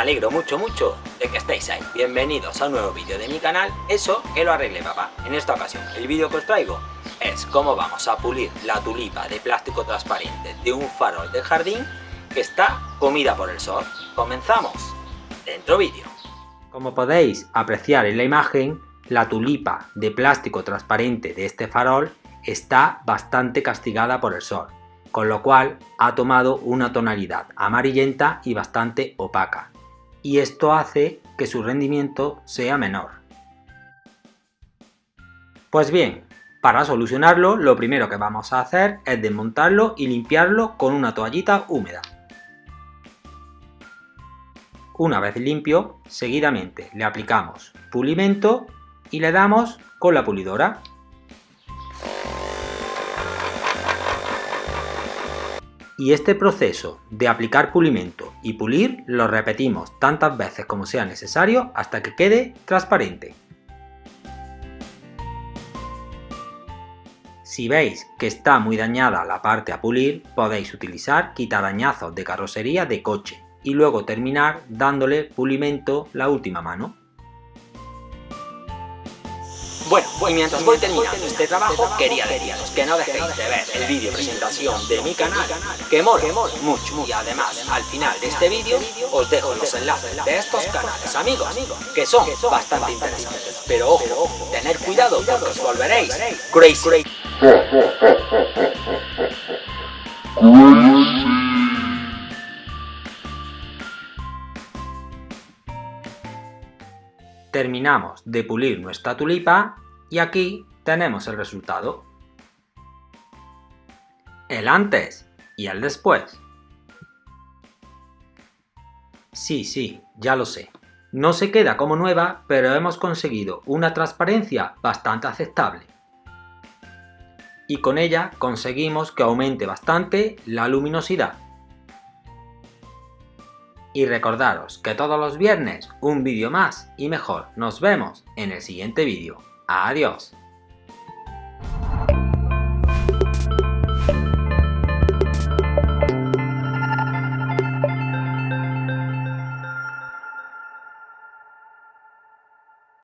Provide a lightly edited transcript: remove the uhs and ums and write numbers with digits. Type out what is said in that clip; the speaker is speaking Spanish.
alegro mucho de que estéis ahí. Bienvenidos a un nuevo vídeo de mi canal, Eso que lo arregle papá. En esta ocasión el vídeo que os traigo es cómo vamos a pulir la tulipa de plástico transparente de un farol de jardín que está comida por el sol. Comenzamos. Dentro vídeo. Como podéis apreciar en la imagen, la tulipa de plástico transparente de este farol está bastante castigada por el sol, con lo cual ha tomado una tonalidad amarillenta y bastante opaca, y esto hace que su rendimiento sea menor. Pues bien, para solucionarlo, lo primero que vamos a hacer es desmontarlo y limpiarlo con una toallita húmeda. Una vez limpio, seguidamente le aplicamos pulimento y le damos con la pulidora. Y este proceso de aplicar pulimento y pulir lo repetimos tantas veces como sea necesario hasta que quede transparente. Si veis que está muy dañada la parte a pulir, podéis utilizar quitadañazos de carrocería de coche y luego terminar dándole pulimento la última mano. Bueno, y mientras voy terminando este trabajo, quería deciros que no dejéis de ver el vídeo presentación de mi canal, que mola mucho, y además al final de este vídeo os dejo los enlaces de estos canales amigos, que son bastante interesantes, pero ojo, tened cuidado porque os volveréis crazy. Terminamos de pulir nuestra tulipa y aquí tenemos el resultado. El antes y el después. Sí, ya lo sé. No se queda como nueva, pero hemos conseguido una transparencia bastante aceptable. Y con ella conseguimos que aumente bastante la luminosidad. Y recordaros que todos los viernes un vídeo más y mejor. Nos vemos en el siguiente vídeo. Adiós.